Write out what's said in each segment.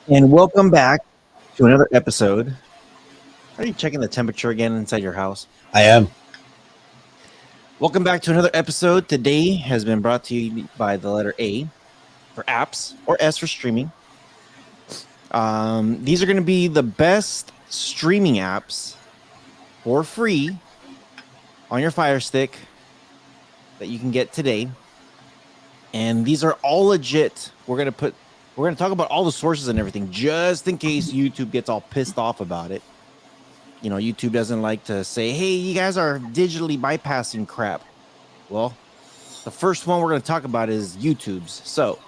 And welcome back to another episode. Are you checking the temperature again inside your house? I am. Welcome back to another episode. Today has been brought to you by the letter A for apps or S for streaming. These are going to be the best streaming apps for free on your Fire Stick that you can get today. And these are all legit. We're going to talk about all the sources and everything just in case YouTube gets all pissed off about it. You know, YouTube doesn't like to say, hey, you guys are digitally bypassing crap. Well, the first one we're going to talk about is YouTube's. So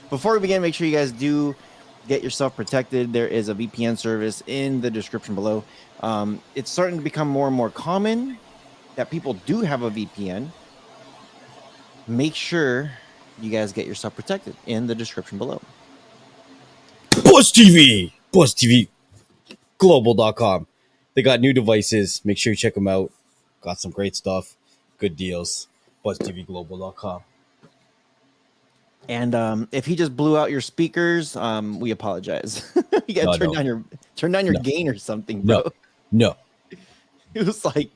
before we begin, make sure you guys do get yourself protected. There is a VPN service in the description below. It's starting to become more and more common that people do have a VPN. Make sure you guys get yourself protected in the description below. Buzz TV Global.com. They got new devices. Make sure you check them out. Got some great stuff. Good deals. BuzzTVGlobal.com. And if he just blew out your speakers, we apologize. You gotta turn down your gain or something, bro. No. It was like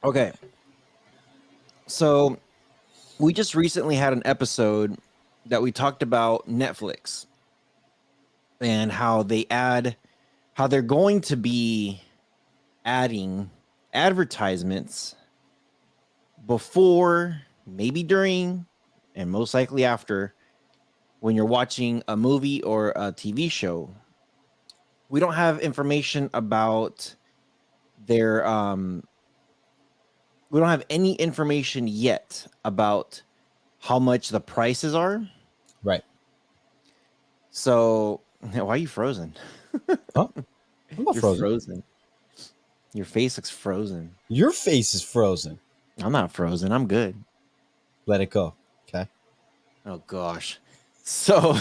okay. So we just recently had an episode that we talked about Netflix and how they're going to be adding advertisements before, maybe during, and most likely after when you're watching a movie or a TV show. We don't have information about their we don't have any information yet about how much the prices are. Right. So why are you frozen? Huh? I'm not You're frozen. Your face looks frozen. Your face is frozen. I'm not frozen. I'm good. Let it go. Okay. Oh gosh. So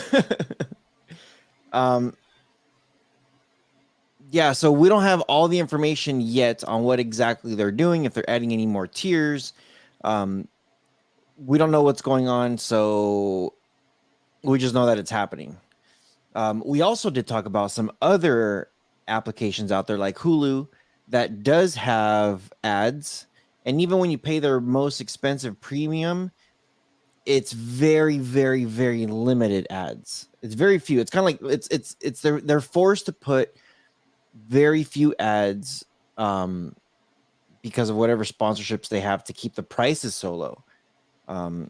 yeah, so we don't have all the information yet on what exactly they're doing, if they're adding any more tiers. We don't know what's going on, so we just know that it's happening. We also did talk about some other applications out there like Hulu that does have ads. And even when you pay their most expensive premium, it's very, very, very limited ads. It's very few. It's kind of like they're forced to put very few ads because of whatever sponsorships they have to keep the prices so low.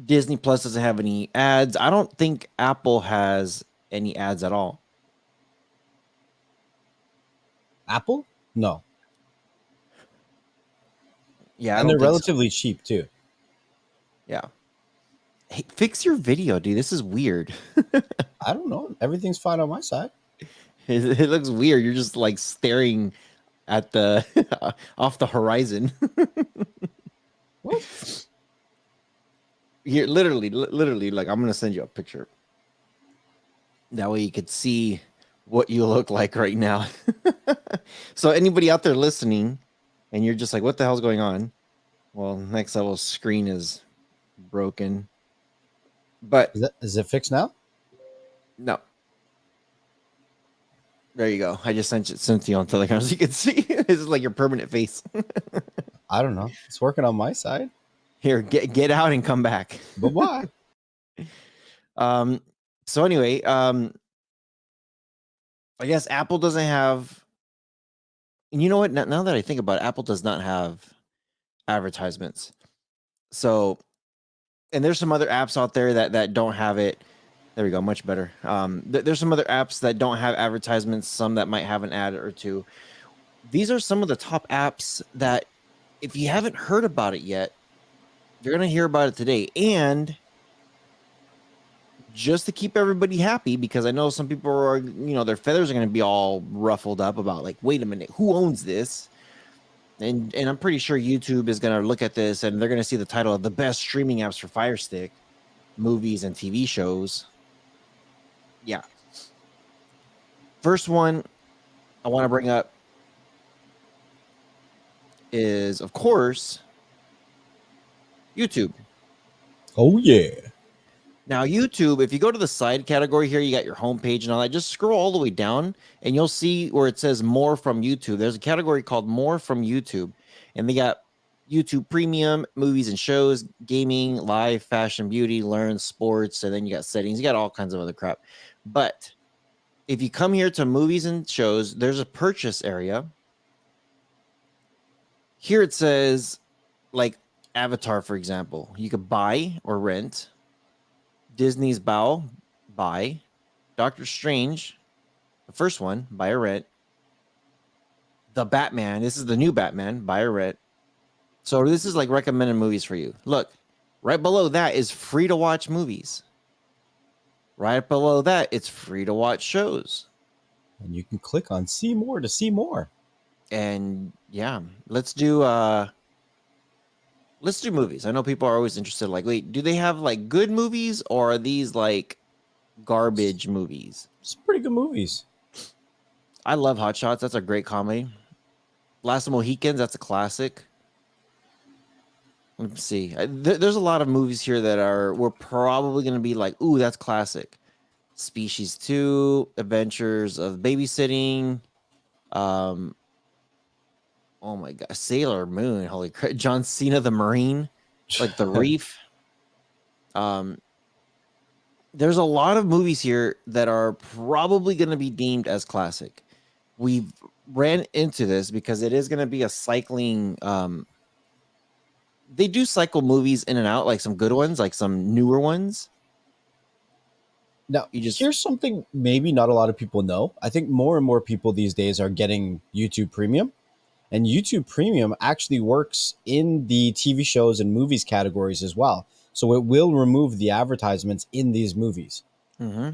Disney Plus doesn't have any ads. I don't think Apple has any ads at all. Apple? No. Yeah, and they're relatively cheap too. Yeah. Hey, fix your video, dude. This is weird. I don't know. Everything's fine on my side. It looks weird. You're just like staring at the off the horizon. What? Here, literally, like I'm gonna send you a picture. That way you could see what you look like right now. So anybody out there listening, and you're just like, "What the hell's going on?" Well, next level screen is broken. But Is it fixed now? no. There you go. I just sent to you on Telegram so you can see. This is like your permanent face. I don't know. It's working on my side. Here, get out and come back. But why? So anyway, I guess Apple doesn't have. And you know what? Now that I think about it, Apple does not have advertisements. So, and there's some other apps out there that don't have it. There we go, much better. There's some other apps that don't have advertisements, some that might have an ad or two. These are some of the top apps that, if you haven't heard about it yet, you're going to hear about it today. And just to keep everybody happy, because I know some people are, their feathers are going to be all ruffled up about like, wait a minute, who owns this? And I'm pretty sure YouTube is going to look at this and they're going to see the title of the best streaming apps for Fire Stick, movies and TV shows. Yeah. First one I want to bring up is, of course, YouTube. Oh yeah. Now, YouTube, if you go to the side category here, you got your homepage and all that. Just scroll all the way down and you'll see where it says more from YouTube. There's a category called more from YouTube, and they got YouTube Premium, movies and shows, gaming, live, fashion, beauty, learn, sports, and then you got settings. You got all kinds of other crap. But if you come here to movies and shows, there's a purchase area. Here it says, like Avatar, for example, you could buy or rent. Disney's Bow, buy. Doctor Strange, the first one, buy or rent. The Batman, this is the new Batman, buy or rent. So this is like recommended movies for you. Look, right below that is free to watch movies. Right below that, it's free to watch shows. And you can click on see more to see more. And yeah, let's do movies. I know people are always interested, like, wait, do they have like good movies or are these like garbage movies? It's pretty good movies. I love Hot Shots. That's a great comedy. Last of Mohicans, that's a classic. Let's see. There's a lot of movies here that we're probably going to be like, ooh, that's classic. Species 2, Adventures of Babysitting. Oh my god, Sailor Moon. Holy crap. John Cena the Marine, like The Reef. There's a lot of movies here that are probably going to be deemed as classic. We've ran into this because it is going to be a cycling they do cycle movies in and out, like some good ones, like some newer ones. Now, here's something maybe not a lot of people know. I think more and more people these days are getting YouTube Premium. And YouTube Premium actually works in the TV shows and movies categories as well. So it will remove the advertisements in these movies. Mm-hmm.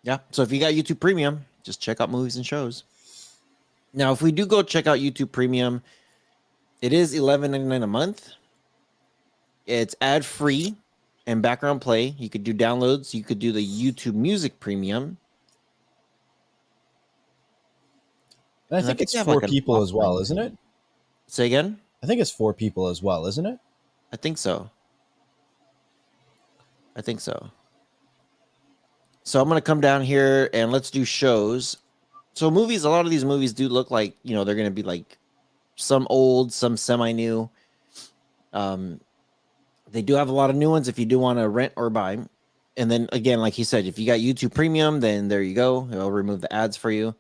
Yeah. So if you got YouTube Premium, just check out movies and shows. Now, if we do go check out YouTube Premium, it is $11.99 a month. It's ad free and background play. You could do downloads. You could do the YouTube Music Premium. And I think it's for people as well, isn't it? Say again? I think it's for people as well, isn't it? I think so. So I'm going to come down here and let's do shows. So movies, a lot of these movies do look like, they're going to be like some old, some semi-new. They do have a lot of new ones if you do want to rent or buy. And then again, like he said, if you got YouTube Premium, then there you go. It'll remove the ads for you.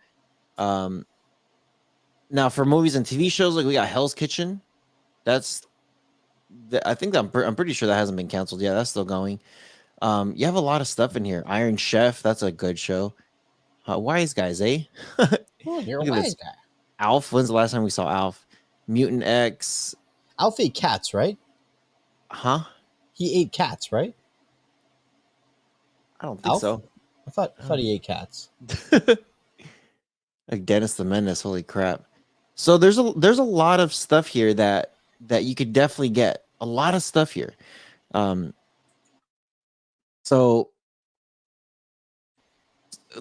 Now for movies and TV shows, like we got Hell's Kitchen. I think I'm pretty sure that hasn't been canceled. Yeah, that's still going. You have a lot of stuff in here. Iron Chef, that's a good show. Wise Guys, eh? Oh, you're a wise guy. Alf, when's the last time we saw Alf? Mutant X. Alf ate cats, right? Huh? He ate cats, right? I don't think so. I thought he ate cats. Like Dennis the Menace, holy crap. So there's a lot of stuff here that you could definitely get. A lot of stuff here. So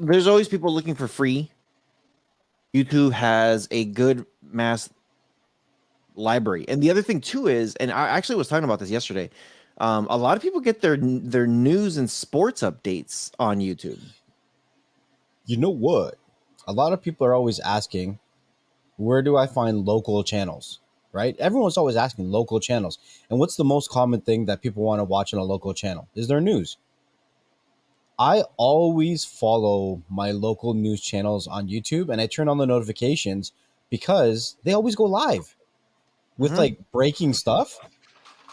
there's always people looking for free. YouTube has a good mass library. And the other thing too is, and I actually was talking about this yesterday, a lot of people get their news and sports updates on YouTube. You know what? A lot of people are always asking, where do I find local channels? Right? Everyone's always asking local channels. And what's the most common thing that people want to watch on a local channel? Is their news. I always follow my local news channels on YouTube and I turn on the notifications because they always go live with like breaking stuff.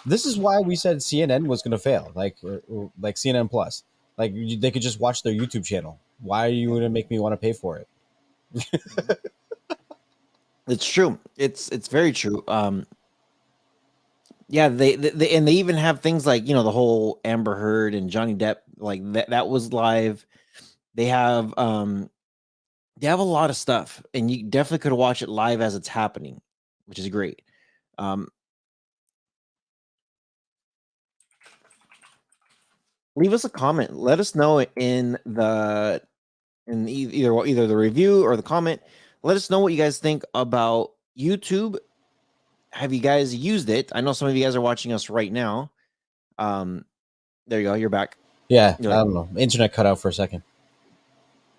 This is why we said CNN was going to fail, like CNN Plus. Like they could just watch their YouTube channel. Why are you going to make me want to pay for it? It's true. It's very true. Yeah, they and they even have things like, the whole Amber Heard and Johnny Depp, like that was live. They have a lot of stuff, and you definitely could watch it live as it's happening, which is great. Leave us a comment. Let us know in either the review or the comment. Let us know what you guys think about YouTube, have you guys used it? I know some of you guys are watching us right now. There you go. You're back. Yeah, You're I like, don't know. Internet cut out for a second.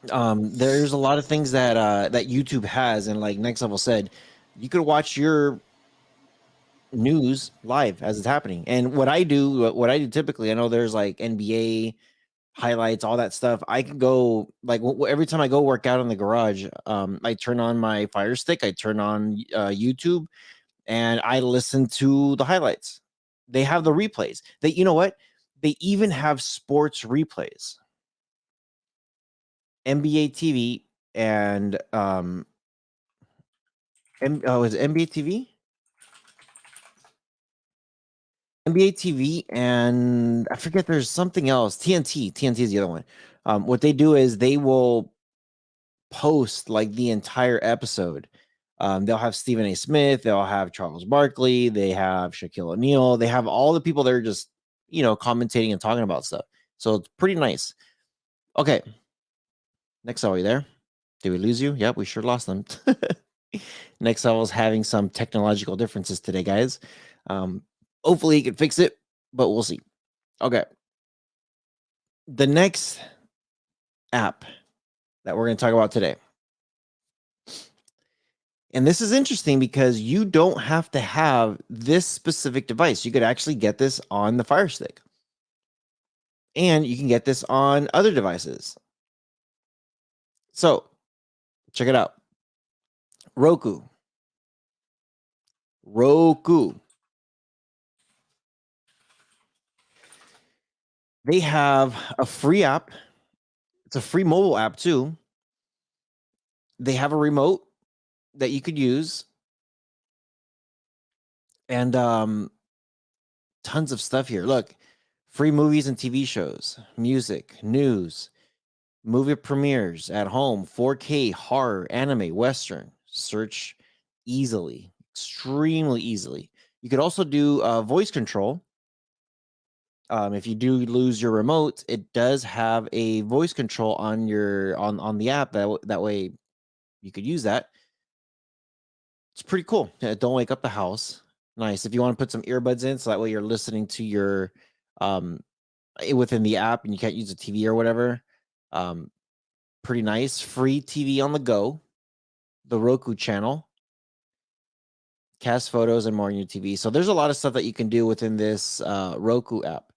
there's a lot of things that YouTube has, and like Next Level said, you could watch your news live as it's happening. And what I do typically, I know there's like NBA highlights, all that stuff. I can go like every time I go work out in the garage, I turn on my Fire Stick, I turn on YouTube, and I listen to the highlights. They have the replays. You know what? They even have sports replays, NBA TV, and is it NBA TV? NBA TV, and I forget there's something else. TNT. TNT is the other one. What they do is they will post like the entire episode. They'll have Stephen A. Smith, they'll have Charles Barkley, they have Shaquille O'Neal, they have all the people that are just, commentating and talking about stuff. So it's pretty nice. Okay. Next level, you there? Did we lose you? Yep, we sure lost them. Next level is having some technological differences today, guys. Hopefully he can fix it, but we'll see. Okay. The next app that we're going to talk about today. And this is interesting because you don't have to have this specific device. You could actually get this on the Fire Stick. And you can get this on other devices. So, check it out. Roku. Roku. They have a free app. It's a free mobile app too. They have a remote that you could use. And tons of stuff here. Look, free movies and TV shows, music, news, movie premieres at home, 4K, horror, anime, western. Search easily, extremely easily. You could also do voice control. If you do lose your remote, it does have a voice control on your on the app. That way, you could use that. It's pretty cool. Don't wake up the house. Nice. If you want to put some earbuds in, so that way you're listening to your um within the app and you can't use a TV or whatever. Pretty nice. Free TV on the go. The Roku channel, cast photos, and more on your TV. So there's a lot of stuff that you can do within this Roku app.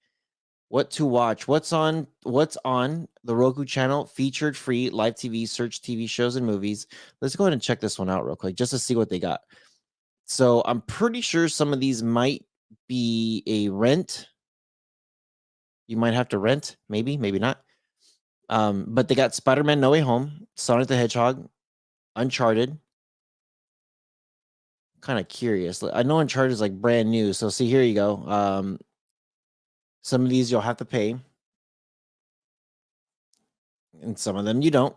What to watch? What's on the Roku channel? Featured free live TV, search TV shows and movies. Let's go ahead and check this one out real quick just to see what they got. So I'm pretty sure some of these might be a rent. You might have to rent, maybe not. But they got Spider-Man No Way Home, Sonic the Hedgehog, Uncharted. Kind of curious. I know Uncharted is like brand new. So see, here you go. Some of these you'll have to pay. And some of them you don't.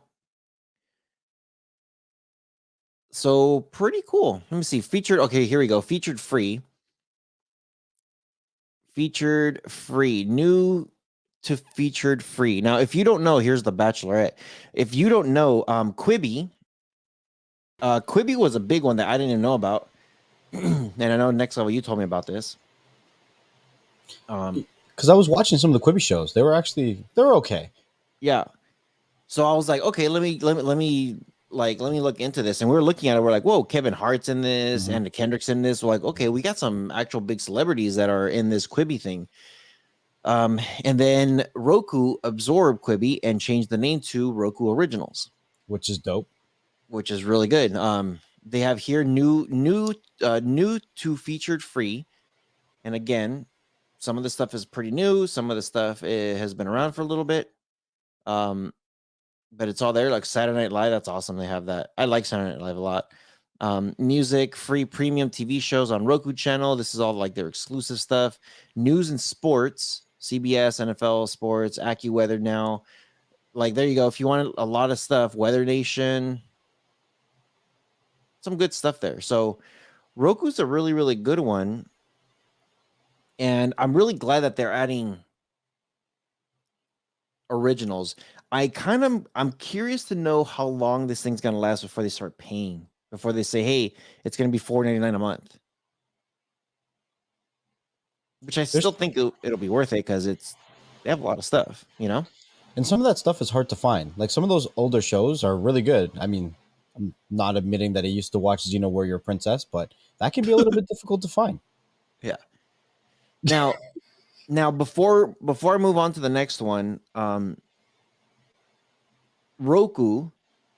So pretty cool. Let me see. Featured. Okay, here we go. Featured free. Featured free. New to featured free. Now, if you don't know, here's the Bachelorette. If you don't know, Quibi. Quibi was a big one that I didn't even know about. And I know Next Level, you told me about this. Because I was watching some of the Quibi shows. They were okay. Yeah. So I was like, okay, let me look into this. And we were looking at it. We're like, whoa, Kevin Hart's in this, and Kendrick's in this. We're like, okay, we got some actual big celebrities that are in this Quibi thing. And then Roku absorbed Quibi and changed the name to Roku Originals, which is dope. Which is really good. They have here new to featured free. And again, some of the stuff is pretty new. Some of the stuff has been around for a little bit. But it's all there, like Saturday Night Live. That's awesome. They have that. I like Saturday Night Live a lot. Music, free premium TV shows on Roku channel. This is all like their exclusive stuff. News and sports, CBS, NFL sports, AccuWeather now. Like, there you go. If you want a lot of stuff, Weather Nation, some good stuff there. So Roku's a really, really good one. And I'm really glad that they're adding originals. I'm curious to know how long this thing's gonna last before they start paying before they say, hey, it's going to be $4.99 a month. Which I still think it'll be worth it because they have a lot of stuff, you know? And some of that stuff is hard to find. Like some of those older shows are really good. I mean, I'm not admitting that I used to watch Xena Warrior Princess, but that can be a little bit difficult to find. Yeah. Now before I move on to the next one, Roku,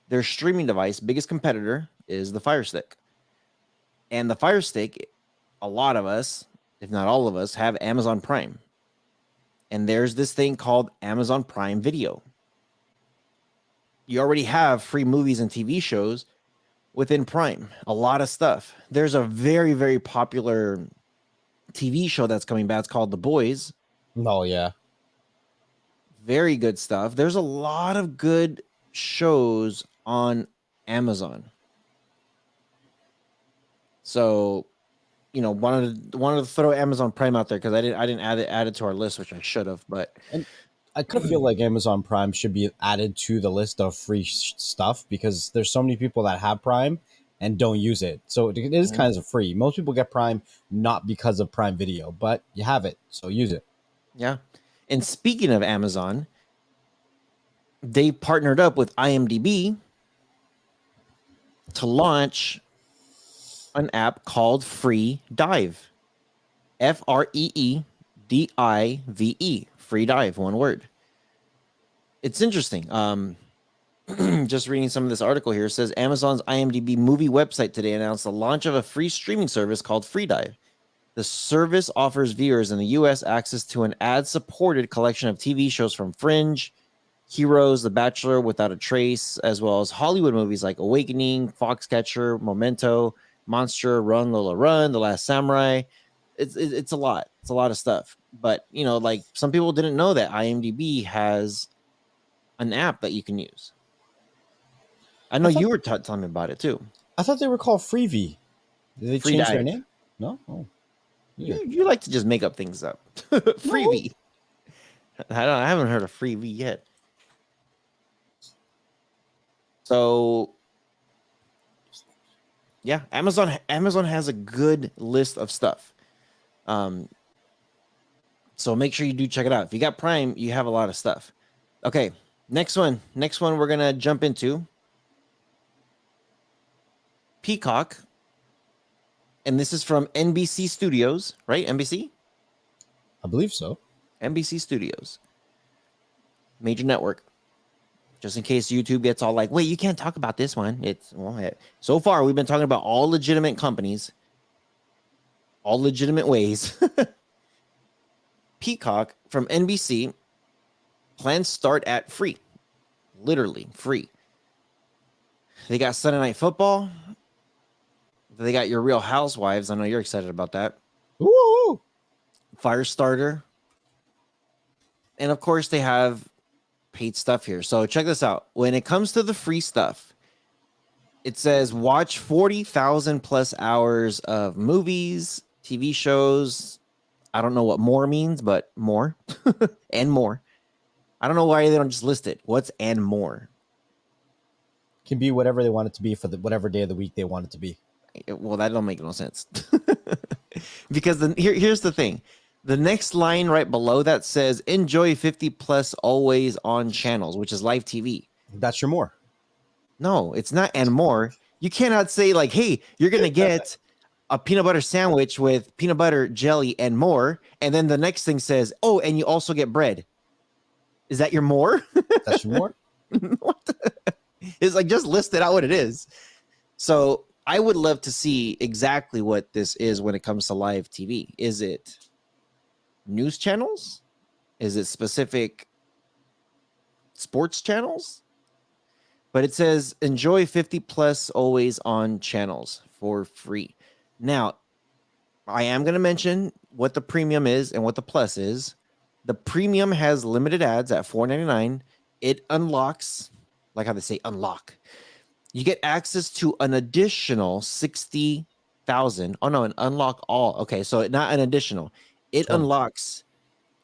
their streaming device, biggest competitor is the Fire Stick. And the Fire Stick, a lot of us, if not all of us, have Amazon Prime. And there's this thing called Amazon Prime Video. You already have free movies and TV shows within Prime. A lot of stuff. There's a very, very popular TV show that's coming back. It's called The Boys. Oh, yeah. Very good stuff. There's a lot of good shows on Amazon. So, wanted to throw Amazon Prime out there because I didn't add it to our list, which I should have. But And I kind of feel like Amazon Prime should be added to the list of free stuff because there's so many people that have Prime and don't use it. So it is kind of free. Most people get Prime not because of Prime Video, but you have it, so use it. Yeah. And speaking of Amazon, they partnered up with IMDb to launch an app called Free Dive. FREEDIVE. Free Dive, one word. It's interesting. Just reading some of this article here, it says Amazon's IMDb movie website today announced the launch of a free streaming service called Free Dive. The service offers viewers in the U.S. access to an ad-supported collection of TV shows from Fringe, Heroes, The Bachelor, Without a Trace, as well as Hollywood movies like Awakening, Foxcatcher, Memento, Monster, Run, Lola, Run, The Last Samurai. It's a lot. It's a lot of stuff. But, like some people didn't know that IMDb has an app that you can use. I know you were telling me about it too. I thought they were called Freevee. Did they change their Dive. name? No? Oh. You like to just make up things up. Freebie. I haven't heard of Freebie yet. So, yeah, Amazon has a good list of stuff. So make sure you do check it out. If you got Prime, you have a lot of stuff. Okay, next one we're gonna jump into Peacock. And this is from NBC Studios, right? NBC? I believe so. NBC Studios. Major network. Just in case YouTube gets all like, wait, you can't talk about this one. So far, we've been talking about all legitimate companies, all legitimate ways. Peacock from NBC plans start at free. Literally free. They got Sunday Night Football. They got Your Real Housewives. I know you're excited about that. Woo! Firestarter. And of course, they have paid stuff here. So check this out. When it comes to the free stuff, it says watch 40,000 plus hours of movies, TV shows. I don't know what more means, but more and more. I don't know why they don't just list it. What's and more? Can be whatever they want it to be for whatever day of the week they want it to be. Well, that don't make no sense. Because here's the thing. The next line right below that says enjoy 50 plus always on channels, which is live TV. That's your more. No, it's not and more. You cannot say like, hey, you're going to get a peanut butter sandwich with peanut butter, jelly, and more. And then the next thing says, oh, and you also get bread. Is that your more? That's your more? What? It's like just list it out what it is. So I would love to see exactly what this is when it comes to live TV. Is it news channels? Is it specific sports channels? But it says enjoy 50 plus always on channels for free. Now, I am going to mention what the premium is and what the plus is. The premium has limited ads at $4.99. It unlocks, like how they say unlock. You get access to an additional 60,000. Oh, no, an unlock all. Okay, so not an additional. It unlocks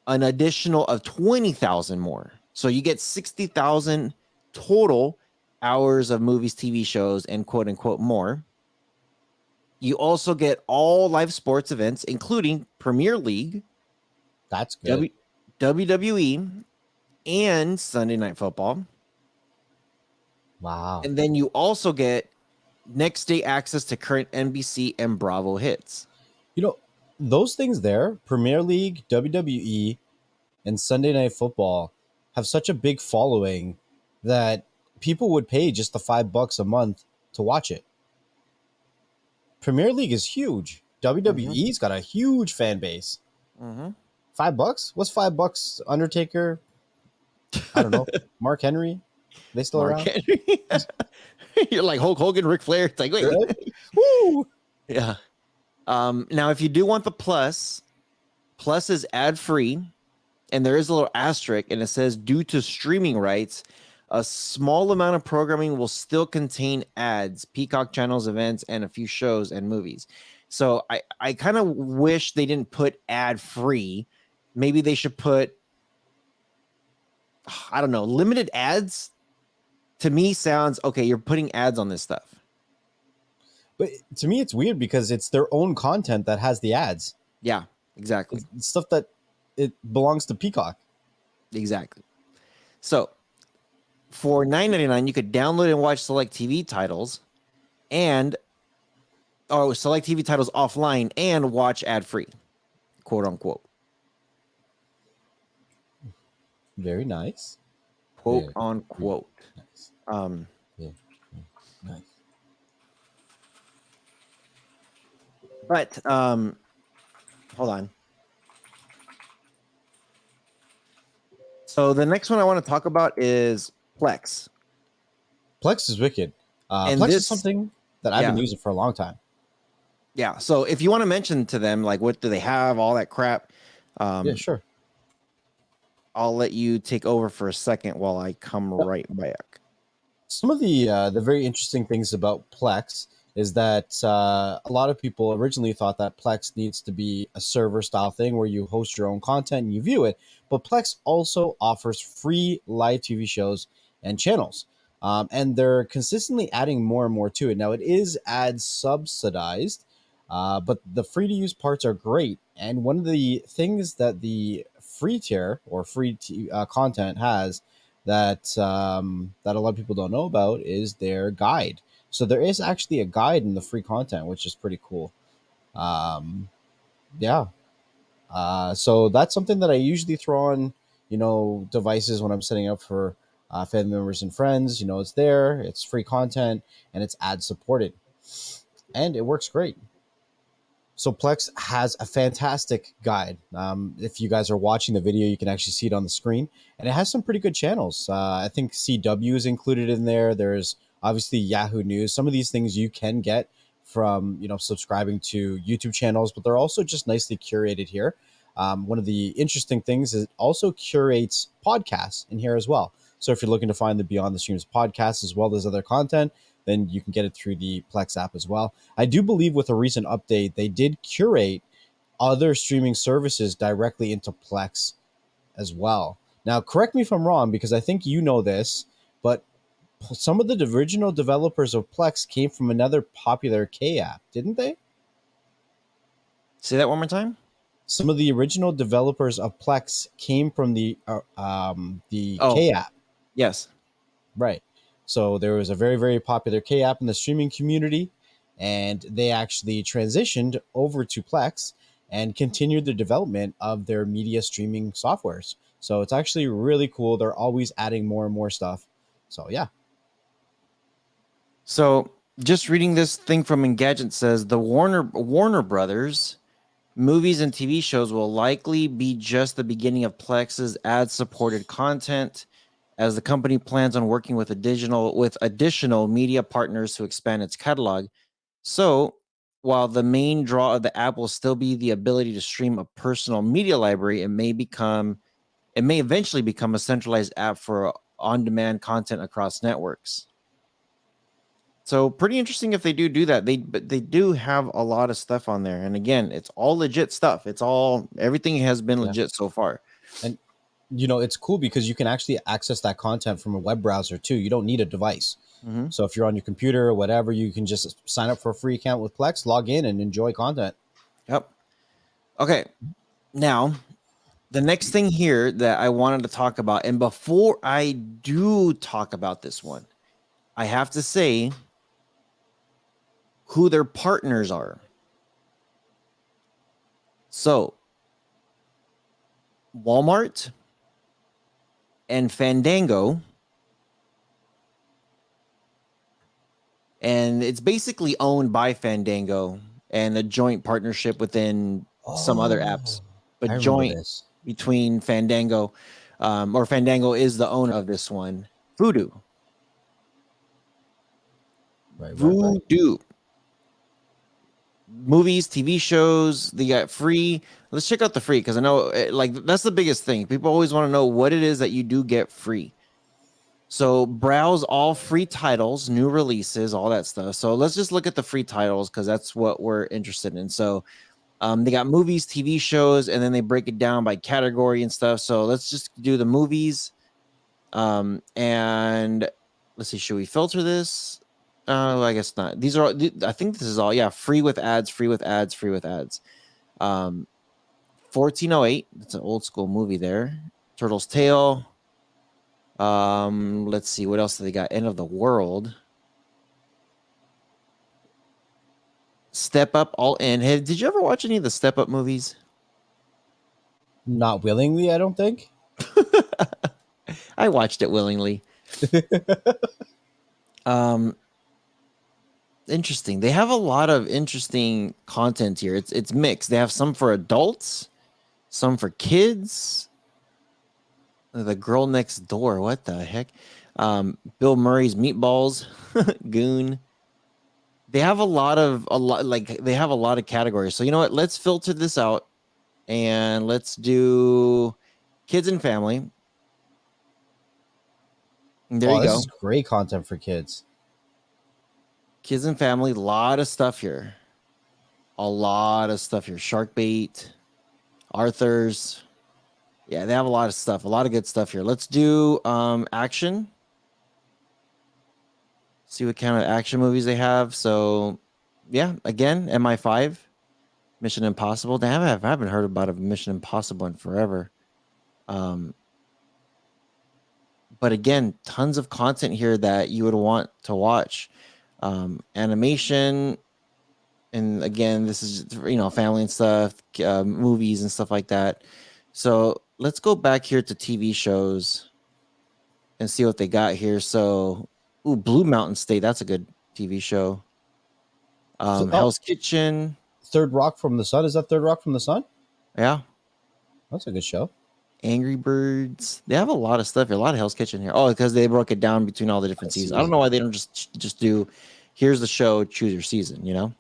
an additional of 20,000 more. So you get 60,000 total hours of movies, TV shows, and quote unquote more. You also get all live sports events, including Premier League, That's good. w- WWE, and Sunday Night Football. Wow. And then you also get next day access to current NBC and Bravo hits. You know, those things there, Premier League, WWE, and Sunday Night Football have such a big following that people would pay just the $5 a month to watch it. Premier League is huge. WWE's got a huge fan base. Mm-hmm. $5? What's $5? Undertaker? I don't know. Mark Henry? They still Mark around? Henry. You're like Hulk Hogan, Ric Flair. It's like, wait. Right? Woo! Yeah. Now, if you do want the plus is ad free, and there is a little asterisk, and it says due to streaming rights, a small amount of programming will still contain ads, Peacock channels, events, and a few shows and movies. So I kind of wish they didn't put ad free. Maybe they should put, I don't know, limited ads. To me, sounds okay. You're putting ads on this stuff. But to me, it's weird because it's their own content that has the ads. Yeah, exactly. It's stuff that it belongs to Peacock. Exactly. So for $9.99, you could download and watch select TV titles select TV titles offline and watch ad free, quote unquote. Very nice. Quote Very unquote. nice. Nice. But hold on. So the next one I want to talk about is Plex. Plex is wicked. And Plex this- is something that I've been using for a long time. Yeah. So if you want to mention to them, like, what do they have, all that crap, Yeah, sure. I'll let you take over for a second while I come right back. Some of the very interesting things about Plex is that a lot of people originally thought that Plex needs to be a server style thing where you host your own content and you view it. But Plex also offers free live TV shows and channels. And they're consistently adding more and more to it. Now, it is ad subsidized, but the free to use parts are great. And one of the things that the free tier or free content has that that a lot of people don't know about is their guide. So there is actually a guide in the free content, which is pretty cool. Yeah. So that's something that I usually throw on, devices when I'm setting up for family members and friends. It's there, it's free content, and it's ad supported, and it works great. So Plex has a fantastic guide. If you guys are watching the video, you can actually see it on the screen, and it has some pretty good channels. I think CW is included in there. There's obviously Yahoo News. Some of these things you can get from subscribing to YouTube channels, but they're also just nicely curated here. One of the interesting things is it also curates podcasts in here as well. So if you're looking to find the Beyond the Streams podcast as well as other content, then you can get it through the Plex app as well. I do believe with a recent update, they did curate other streaming services directly into Plex as well. Now, correct me if I'm wrong, because I think you know this, but some of the original developers of Plex came from another popular K app, didn't they? Say that one more time. Some of the original developers of Plex came from the K app. Yes. Right. So there was a very, very popular K app in the streaming community, and they actually transitioned over to Plex and continued the development of their media streaming softwares. So it's actually really cool. They're always adding more and more stuff. So yeah. So just reading this thing from Engadget says the Warner Brothers movies and TV shows will likely be just the beginning of Plex's ad-supported content, as the company plans on working with additional media partners to expand its catalog. So, while the main draw of the app will still be the ability to stream a personal media library, it may eventually become a centralized app for on-demand content across networks. So pretty interesting if they do that. But they do have a lot of stuff on there, and again, it's all legit stuff. Everything has been legit so far. And it's cool because you can actually access that content from a web browser too. You don't need a device. Mm-hmm. So if you're on your computer or whatever, you can just sign up for a free account with Plex, log in, and enjoy content. Yep. Okay. Now, the next thing here that I wanted to talk about, and before I do talk about this one, I have to say who their partners are. So, Walmart and Fandango, and it's basically owned by Fandango and a joint partnership within some other apps, Oh, but I remember joint this. between Fandango, or Fandango is the owner of this one, Voodoo. Right. Voodoo. Movies, TV shows, they got free. Let's check out the free because I know like that's the biggest thing. People always want to know what it is that you do get free. So browse all free titles, new releases, all that stuff. So let's just look at the free titles because that's what we're interested in. So they got movies, TV shows, and then they break it down by category and stuff. So let's just do the movies. And let's see, should we filter this? I guess not. These are, I think this is all, yeah, free with ads, free with ads, free with ads. 1408, that's an old school movie there. Turtle's Tail. Let's see, what else do they got? End of the World. Step Up, All In. Hey, did you ever watch any of the Step Up movies? Not willingly, I don't think. I watched it willingly. Um, Interesting. They have a lot of interesting content here. It's mixed. They have some for adults, some for kids. The Girl Next Door. What the heck? Bill Murray's Meatballs, Goon. They have a lot like they have a lot of categories. So you know what? Let's filter this out and let's do kids and family. And there Oh, you this go. is great content for kids. Kids and family, a lot of stuff here. A lot of stuff here. Shark Bait, Arthur's. Yeah, they have a lot of stuff, a lot of good stuff here. Let's do action. See what kind of action movies they have. So, yeah, again, MI5, Mission Impossible. Damn, I haven't heard about a Mission Impossible in forever. Um, but again, tons of content here that you would want to watch. Animation, and again, this is family and stuff, movies and stuff like that. So let's go back here to TV shows and see what they got here. So, ooh, Blue Mountain State, that's a good TV show. Oh, Hell's Kitchen, Third Rock from the Sun. Is that Third Rock from the Sun? yeah. That's a good show. Angry Birds. They have a lot of stuff here, a lot of Hell's Kitchen here. Oh, because they broke it down between all the different seasons. I don't know why they don't just do, here's the show, choose your season,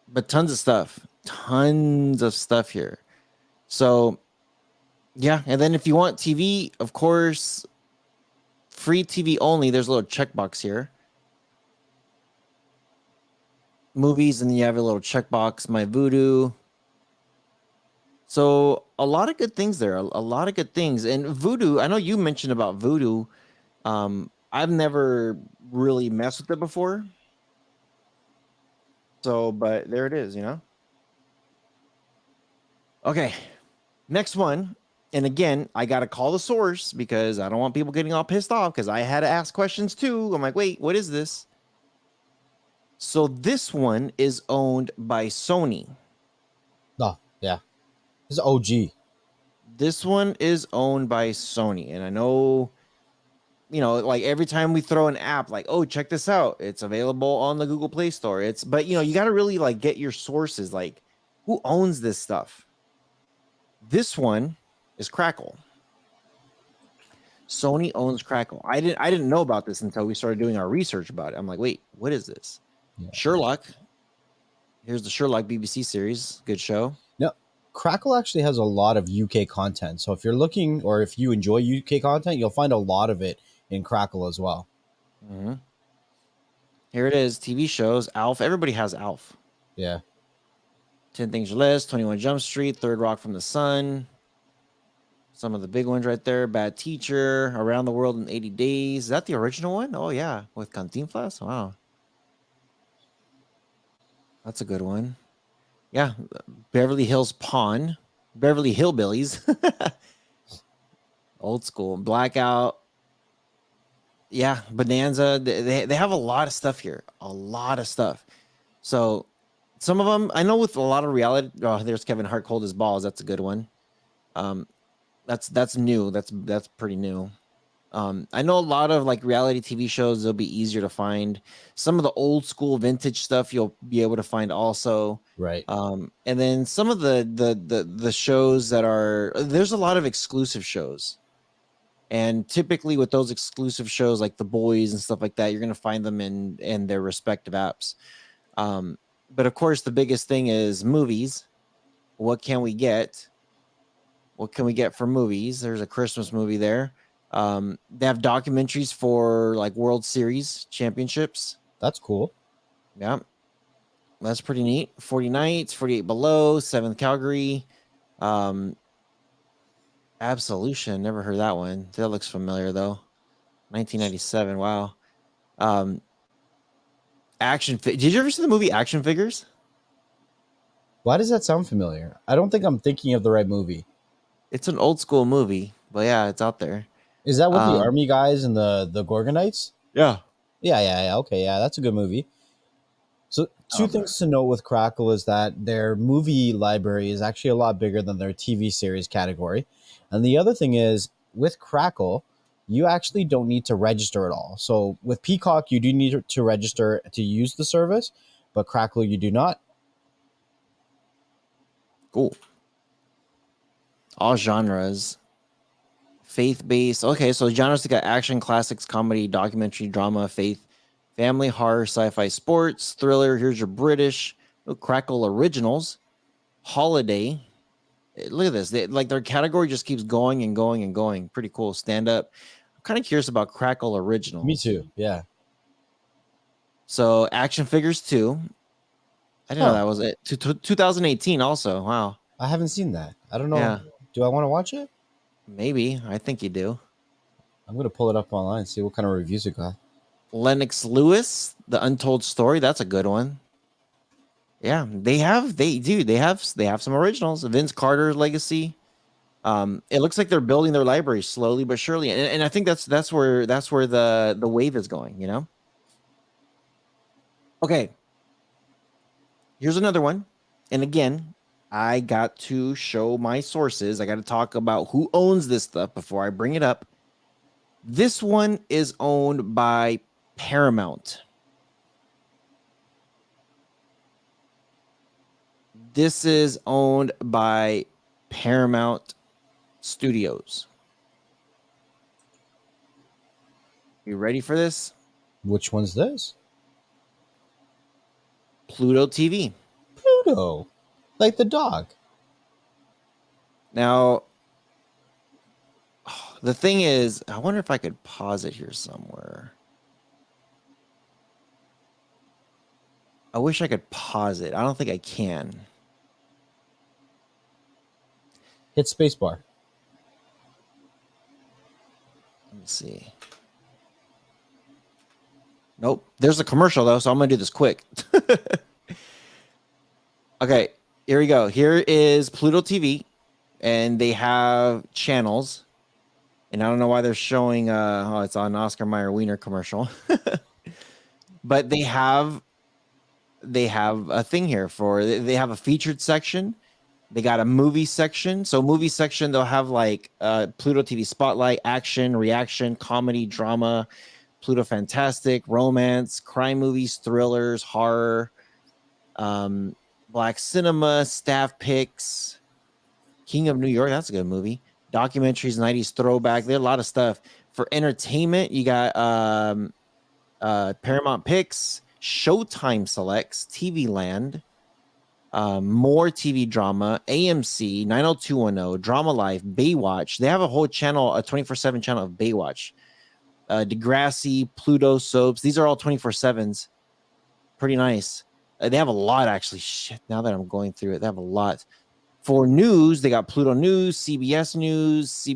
But tons of stuff here. So yeah, and then if you want TV, of course, free TV only. There's a little checkbox here. Movies, and then you have a little checkbox. My Voodoo. So a lot of good things there. A lot of good things. And Voodoo, I know you mentioned about Voodoo. I've never really messed with it before. So, but there it is. Okay, next one. And again, I got to call the source because I don't want people getting all pissed off because I had to ask questions too. I'm like, wait, what is this? So this one is owned by Sony. Oh, yeah. This is OG. This one is owned by Sony. And I know, like every time we throw an app, like, oh, check this out. It's available on the Google Play Store. But you got to really like get your sources. Like, who owns this stuff? This one is Crackle. Sony owns Crackle. I didn't know about this until we started doing our research about it. I'm like, wait, what is this? Yeah. Sherlock. Here's the Sherlock BBC series. Good show. No, Crackle actually has a lot of UK content. So if you're looking or if you enjoy UK content, you'll find a lot of it in Crackle as well. Mm-hmm. Here it is. TV shows. Alf. Everybody has Alf. Yeah. 10 Things Your List. 21 Jump Street. Third Rock from the Sun. Some of the big ones right there. Bad Teacher, Around the World in 80 Days. Is that the original one? Oh, yeah. With Cantinflas? Wow. That's a good one. Yeah. Beverly Hills Pawn. Beverly Hillbillies. Old school. Blackout. Yeah. Bonanza. They have a lot of stuff here. A lot of stuff. So some of them, I know with a lot of reality. Oh, there's Kevin Hart, Cold as Balls. That's a good one. Um, that's new. That's pretty new. I know a lot of like reality TV shows, they'll be easier to find. Some of the old school vintage stuff you'll be able to find also. Right. And then some of the shows that are there's a lot of exclusive shows. And typically with those exclusive shows like The Boys and stuff like that, you're gonna find them in their respective apps. But of course the biggest thing is movies. What can we get? What can we get for movies? There's a Christmas movie there. They have documentaries for like World Series championships. That's cool. Yeah, that's pretty neat. 40 Nights, 48 Below, 7th Calgary. Absolution. Never heard that one. That looks familiar though. 1997. Wow. Did you ever see the movie Action Figures? Why does that sound familiar? I don't think I'm thinking of the right movie. It's an old school movie, but yeah, it's out there. Is that with the army guys and the Gorgonites? Yeah. Yeah. Okay, yeah, that's a good movie. So two things to note with Crackle is that their movie library is actually a lot bigger than their TV series category. And the other thing is with Crackle, you actually don't need to register at all. So with Peacock, you do need to register to use the service, but Crackle, you do not. Cool. All genres. Faith-based. Okay, so genres they got action, classics, comedy, documentary, drama, faith, family, horror, sci-fi, sports, thriller. Here's your British. Crackle originals. Holiday. Look at this. Like their category just keeps going and going and going. Pretty cool. Stand up. I'm kind of curious about Crackle originals. Me too. Yeah. So action figures too. I didn't know that was it. 2018 also. Wow. I haven't seen that. I don't know. Yeah. Do I want to watch it? Maybe. I think you do. I'm going to pull it up online and see what kind of reviews it got. Lennox Lewis, The Untold Story. That's a good one. Yeah, they have some originals. Vince Carter's legacy. It looks like they're building their library slowly but surely, and I think that's where the wave is going. You know. Okay. Here's another one, and again, I got to show my sources. I got to talk about who owns this stuff before I bring it up. This one is owned by Paramount. This is owned by Paramount Studios. You ready for this? Which one's this? Pluto TV. Pluto. Like the dog. Now, the thing is, I wonder if I could pause it here somewhere. I wish I could pause it. I don't think I can. Hit spacebar. Let me see. Nope. There's a commercial though, so I'm gonna do this quick. Okay, here we go. Here is Pluto TV, and they have channels. And I don't know why they're showing it's on Oscar Mayer Wiener commercial. But they have a thing here they have a featured section. They got a movie section. So movie section, they'll have like Pluto TV Spotlight, action, reaction, comedy, drama, Pluto Fantastic, romance, crime movies, thrillers, horror, Black cinema, staff picks, King of New York. That's a good movie. Documentaries, 90s throwback. There's a lot of stuff. For entertainment, you got Paramount Picks, Showtime Selects, TV Land, more TV drama, AMC, 90210, Drama Life, Baywatch. They have a whole channel, a 24/7 channel of Baywatch. Degrassi, Pluto soaps. These are all 24/7s. Pretty nice. They have a lot, actually. Shit, now that I'm going through it, they have a lot. For news, they got Pluto News, CBS News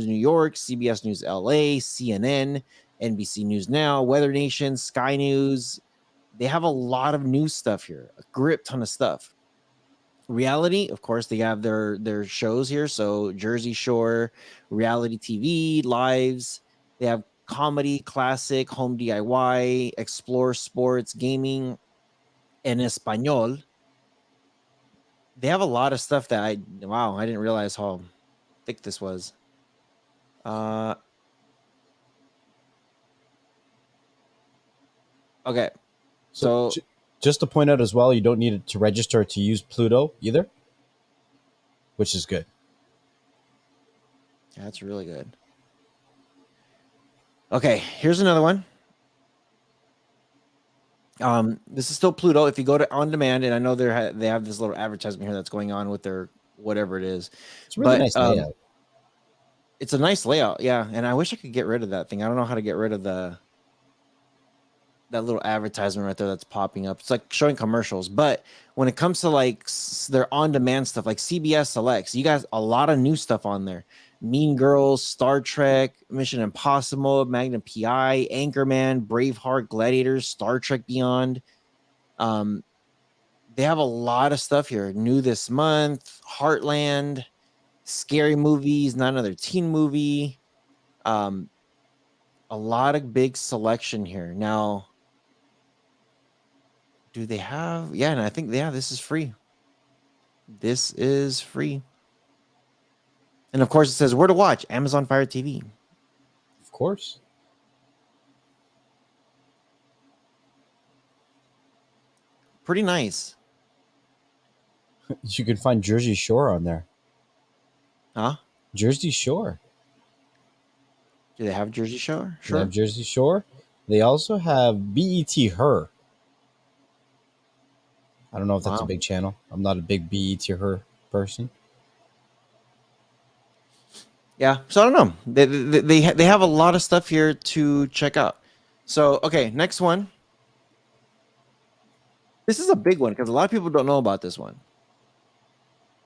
New York, CBS News LA, CNN, NBC News Now, Weather Nation, Sky News. They have a lot of news stuff here, a grip ton of stuff. Reality, of course, they have their shows here. So Jersey Shore, reality TV, lives. They have comedy, classic, home DIY, explore, sports, gaming, en español. They have a lot of stuff that I didn't realize how thick this was. Okay. So just to point out as well, you don't need to register to use Pluto either, which is good. That's really good. Okay, here's another one. This is still Pluto. If you go to on demand, and I know they have this little advertisement here that's going on with their whatever it is. It's a really nice layout. It's a nice layout, yeah. And I wish I could get rid of that thing. I don't know how to get rid of that little advertisement right there that's popping up. It's like showing commercials. But when it comes to like their on-demand stuff, like CBS Selects, you guys a lot of new stuff on there. Mean Girls, Star Trek, Mission Impossible, Magnum PI, Anchorman, Braveheart, Gladiators, Star Trek Beyond. They have a lot of stuff here. New this month, Heartland, scary movies, not another teen movie. A lot of big selection here. Now, do they have? Yeah, and I think this is free. This is free. And of course, it says where to watch Amazon Fire TV. Of course. Pretty nice. You can find Jersey Shore on there. Huh? Jersey Shore. Do they have Jersey Shore? Sure. They have Jersey Shore. They also have BET Her. I don't know if that's a big channel. I'm not a big BET Her person. Yeah, so I don't know. They have a lot of stuff here to check out. So okay, next one. This is a big one because a lot of people don't know about this one.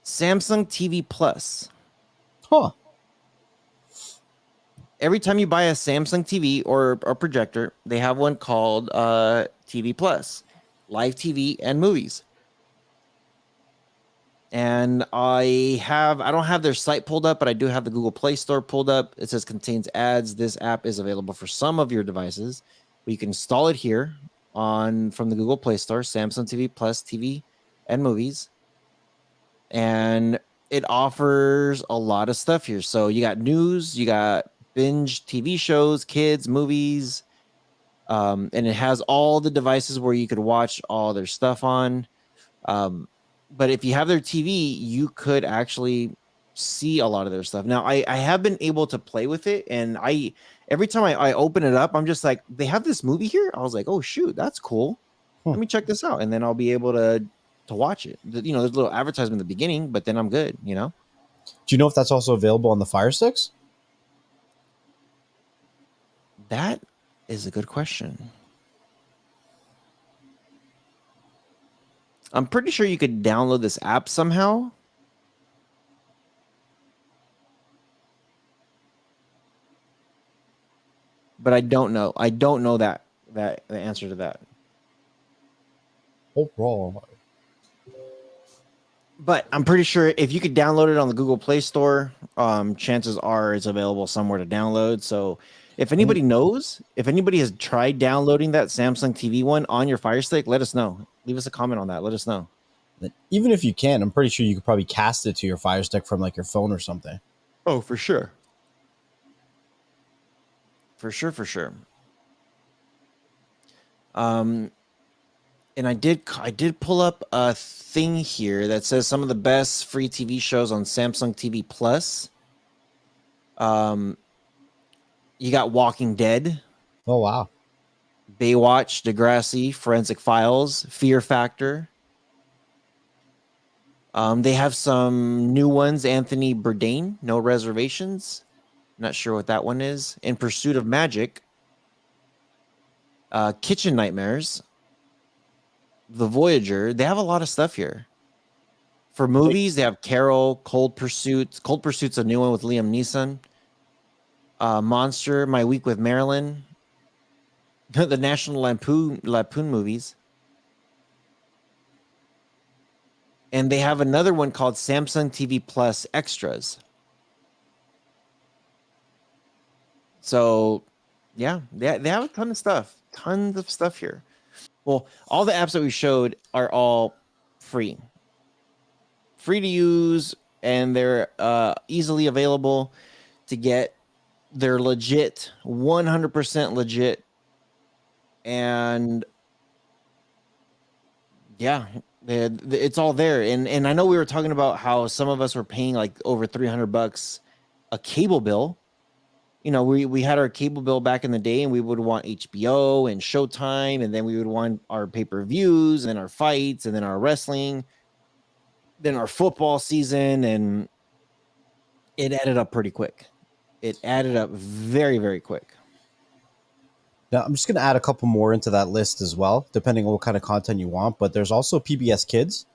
Samsung TV Plus. Huh. Every time you buy a Samsung TV or a projector, they have one called TV Plus, live TV and movies. And I don't have their site pulled up, but I do have the Google Play Store pulled up. It says contains ads. This app is available for some of your devices, but you can install it here from the Google Play Store, Samsung TV Plus TV and movies. And it offers a lot of stuff here. So you got news, you got binge TV shows, kids, movies, and it has all the devices where you could watch all their stuff on. But if you have their TV, you could actually see a lot of their stuff. Now, I have been able to play with it, and every time I open it up, I'm just like, they have this movie here? I was like, oh, shoot, that's cool. Let me check this out, and then I'll be able to watch it. There's a little advertisement at the beginning, but then I'm good, Do you know if that's also available on the Fire Sticks? That is a good question. I'm pretty sure you could download this app somehow. But I don't know. I don't know the answer to that. Oh, wrong. But I'm pretty sure if you could download it on the Google Play Store, chances are it's available somewhere to download. So if anybody knows, if anybody has tried downloading that Samsung TV one on your Fire Stick, let us know. Leave us a comment on that. Let us know. Even if you can, I'm pretty sure you could probably cast it to your Fire Stick from like your phone or something. Oh, for sure. For sure. And I did pull up a thing here that says some of the best free TV shows on Samsung TV Plus. You got Walking Dead. Oh, wow. Baywatch, Degrassi, Forensic Files, Fear Factor. They have some new ones. Anthony Bourdain, No Reservations. Not sure what that one is. In Pursuit of Magic. Kitchen Nightmares. The Voyager. They have a lot of stuff here. For movies, they have Carol, Cold Pursuit. Cold Pursuit's a new one with Liam Neeson. Monster, My Week with Marilyn. The National Lampoon movies. And they have another one called Samsung TV Plus Extras. So, yeah, they have a ton of stuff. Tons of stuff here. Well, all the apps that we showed are all free. Free to use, and they're easily available to get. They're legit, 100% legit. And yeah, it's all there. And I know we were talking about how some of us were paying like over $300 a cable bill. You know, we had our cable bill back in the day, and we would want HBO and Showtime, and then we would want our pay-per-views, and then our fights, and then our wrestling, then our football season, and it added up pretty quick. It added up very, very quick. Now, I'm just going to add a couple more into that list as well, depending on what kind of content you want. But there's also PBS Kids,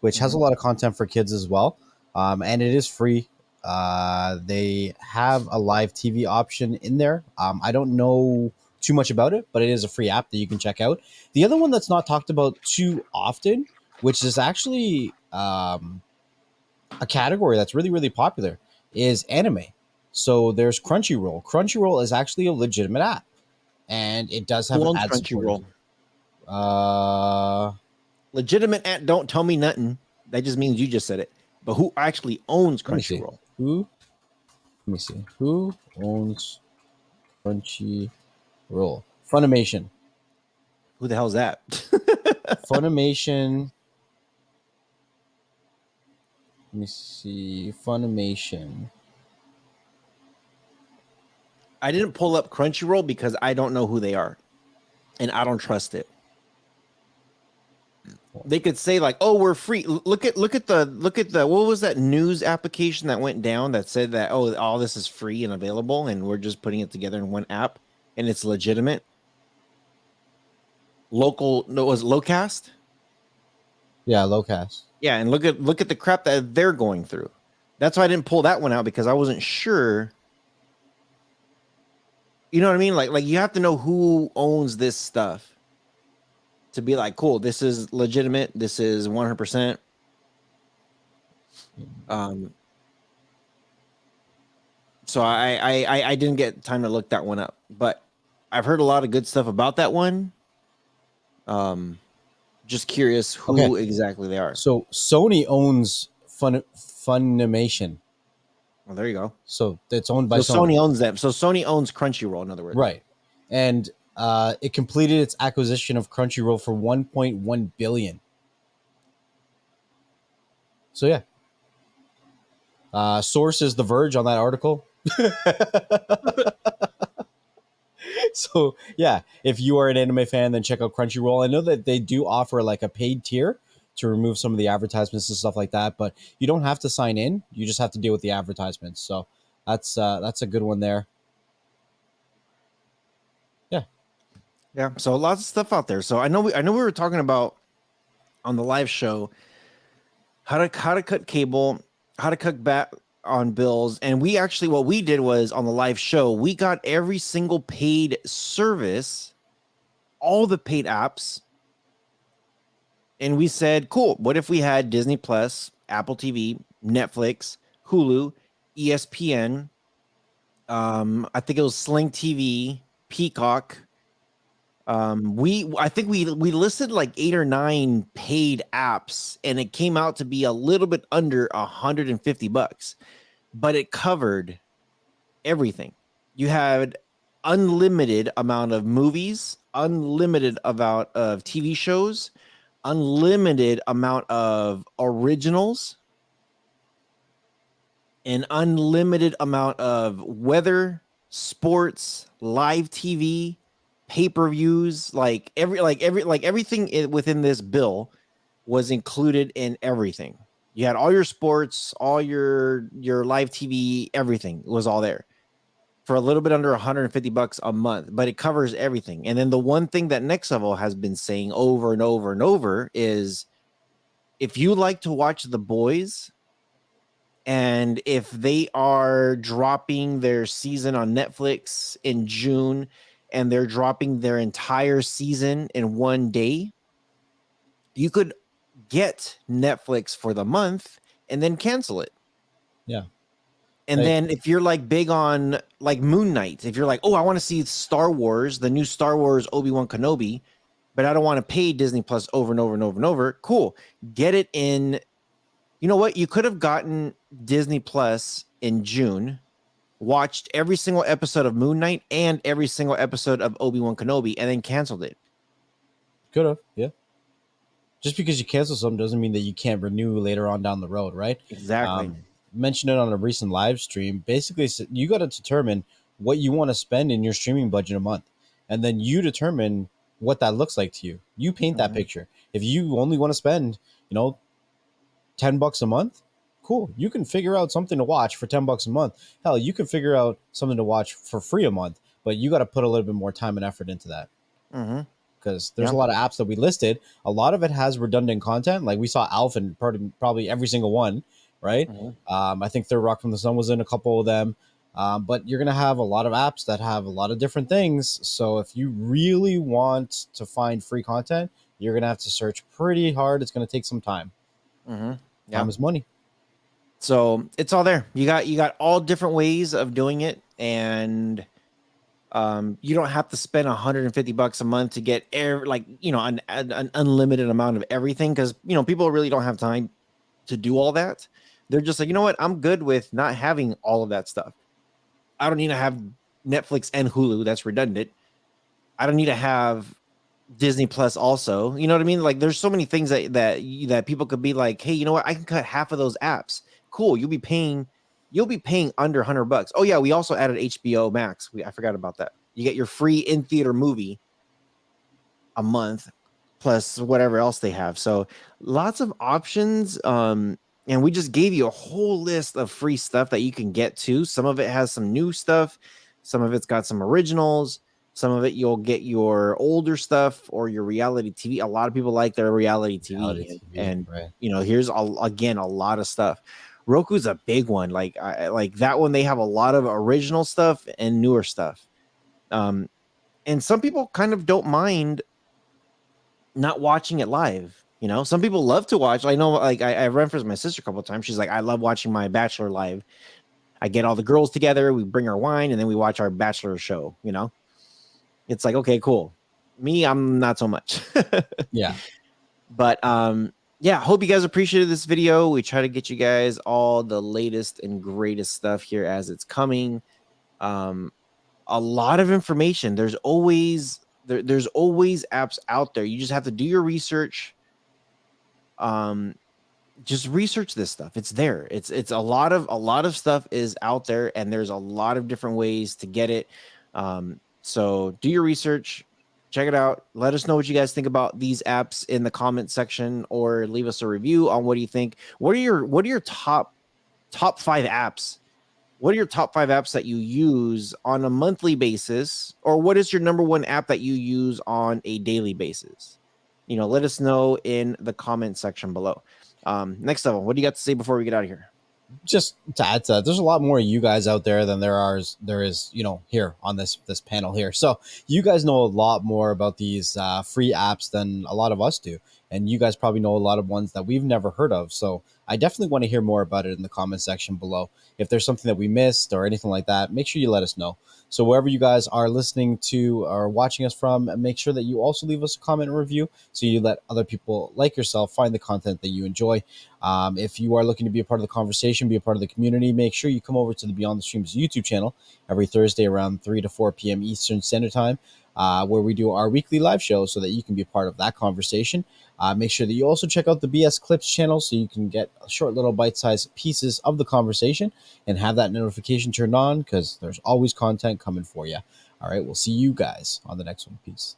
which has a lot of content for kids as well. And it is free. They have a live TV option in there. I don't know too much about it, but it is a free app that you can check out. The other one that's not talked about too often, which is actually a category that's really, really popular, is anime. So there's Crunchyroll. Crunchyroll is actually a legitimate app, and it does have Who an owns ad Crunchyroll? support. Legitimate ad, don't tell me nothing. That just means you just said it. But who actually owns Let me see. Crunchyroll? Let me see. Who owns Crunchyroll? Funimation. Who the hell's that? Funimation. Let me see. Funimation. I didn't pull up Crunchyroll because I don't know who they are, and I don't trust it. They could say like, "Oh, we're free." Look at the what was that news application that went down that said that, "Oh, all this is free and available, and we're just putting it together in one app, and it's legitimate." Local, no, it was Locast. Yeah, Locast. Yeah, and look at the crap that they're going through. That's why I didn't pull that one out, because I wasn't sure. You know what I mean? Like you have to know who owns this stuff to be like, cool, this is legitimate. This is 100%. So I didn't get time to look that one up, but I've heard a lot of good stuff about that one. Just curious who exactly they are. So Sony owns Funimation. Well, there you go. So it's owned by so Sony owns them. So Sony owns Crunchyroll, in other words. Right. And it completed its acquisition of Crunchyroll for $1.1 billion. So yeah. Source is The Verge on that article. So yeah, if you are an anime fan, then check out Crunchyroll. I know that they do offer like a paid tier to remove some of the advertisements and stuff like that, but you don't have to sign in. You just have to deal with the advertisements. So that's a good one there. Yeah. So lots of stuff out there. So I know we were talking about on the live show how to cut cable, how to cut back on bills, and we actually, what we did was, on the live show, we got every single paid service, all the paid apps, and we said, cool, what if we had Disney Plus, Apple TV, Netflix, Hulu, ESPN, I think it was Sling TV, Peacock. I think we listed like 8 or 9 paid apps, and it came out to be a little bit under $150, but it covered everything. You had unlimited amount of movies, unlimited amount of TV shows, unlimited amount of originals, an unlimited amount of weather, sports, live TV, pay-per-views, everything within this bill was included in everything. You had all your sports, all your live TV, everything was all there for a little bit under $150 a month, but it covers everything. And then the one thing that Next Level has been saying over and over and over is if you like to watch The Boys, and if they are dropping their season on Netflix in June and they're dropping their entire season in one day, you could get Netflix for the month and then cancel it. Yeah. And then if you're like big on like Moon Knight, if you're like, oh, I want to see Star Wars, the new Star Wars Obi-Wan Kenobi, but I don't want to pay Disney Plus over and over and over and over, cool. Get it in. You know what? You could have gotten Disney Plus in June, watched every single episode of Moon Knight and every single episode of Obi-Wan Kenobi, and then canceled it. Could have, yeah. Just because you cancel something doesn't mean that you can't renew later on down the road, right? Exactly. Mentioned it on a recent live stream. Basically, you got to determine what you want to spend in your streaming budget a month, and then you determine what that looks like to you. You paint that picture. If you only want to spend, $10 a month, cool. You can figure out something to watch for $10 a month. Hell, you can figure out something to watch for free a month, but you got to put a little bit more time and effort into that. Because there's a lot of apps that we listed. A lot of it has redundant content. Like we saw Alf in probably every single one, right? I think Third Rock from the Sun was in a couple of them. But you're going to have a lot of apps that have a lot of different things. So if you really want to find free content, you're going to have to search pretty hard. It's going to take some time. Time is money. So it's all there. You got all different ways of doing it. And you don't have to spend $150 a month to get an unlimited amount of everything, because people really don't have time to do all that. They're just like, you know what, I'm good with not having all of that stuff. I don't need to have Netflix and Hulu. That's redundant. I don't need to have Disney Plus also. You know what I mean? Like there's so many things that people could be like, hey, you know what, I can cut half of those apps. Cool. You'll be paying under $100. Oh yeah, we also added HBO Max. I forgot about that. You get your free in theater movie a month plus whatever else they have. So lots of options. And we just gave you a whole list of free stuff that you can get to. Some of it has some new stuff. Some of it's got some originals. Some of it you'll get your older stuff or your reality TV. A lot of people like their reality TV. And right. Here's again a lot of stuff. Roku's a big one. Like that one, they have a lot of original stuff and newer stuff. And some people kind of don't mind not watching it live. Some people love to watch. I know, like I referenced my sister a couple of times. She's like, I love watching my Bachelor live. I get all the girls together, we bring our wine, and then we watch our Bachelor show. It's like, okay, cool. Me, I'm not so much. Yeah. But yeah, hope you guys appreciated this video. We try to get you guys all the latest and greatest stuff here as it's coming. A lot of information. There's always apps out there. You just have to do your research. Just research this stuff. It's there. It's a lot of stuff is out there, and there's a lot of different ways to get it. So do your research, check it out. Let us know what you guys think about these apps in the comment section, or leave us a review on what do you think. What are your top 5 apps? What are your top 5 apps that you use on a monthly basis, or what is your number 1 app that you use on a daily basis? Let us know in the comment section below. Next level, what do you got to say before we get out of here? Just to add to that, there's a lot more of you guys out there than there is here on this panel here. So you guys know a lot more about these free apps than a lot of us do, and you guys probably know a lot of ones that we've never heard of. So I definitely want to hear more about it in the comment section below. If there's something that we missed or anything like that, make sure you let us know. So wherever you guys are listening to or watching us from, make sure that you also leave us a comment and review, so you let other people like yourself find the content that you enjoy. If you are looking to be a part of the conversation, be a part of the community, make sure you come over to the Beyond the Streams YouTube channel every Thursday around 3 to 4 p.m. Eastern Standard Time, where we do our weekly live show, so that you can be a part of that conversation. Make sure that you also check out the BS Clips channel, so you can get short little bite-sized pieces of the conversation and have that notification turned on, because there's always content coming for you. All right, we'll see you guys on the next one. Peace.